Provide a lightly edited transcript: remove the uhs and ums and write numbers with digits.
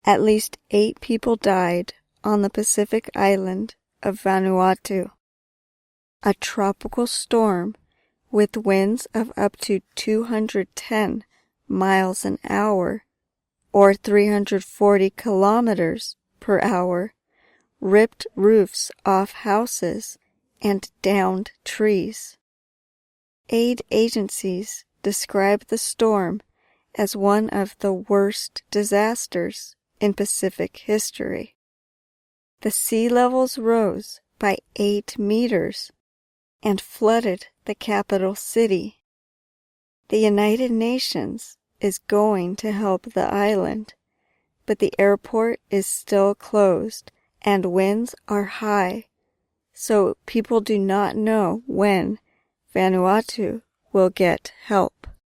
At least 8 people died on the Pacific island of Vanuatu. A tropical storm with winds of up to 210 miles an hour, or 340 kilometers per hour, ripped roofs off houses and downed trees. Aid agencies describe the storm as one of the worst disasters in Pacific history. The sea levels rose by 8 meters and flooded the capital city. The United Nations is going to help the island, but the airport is still closed and winds are high, so people do not know when Vanuatu will get help.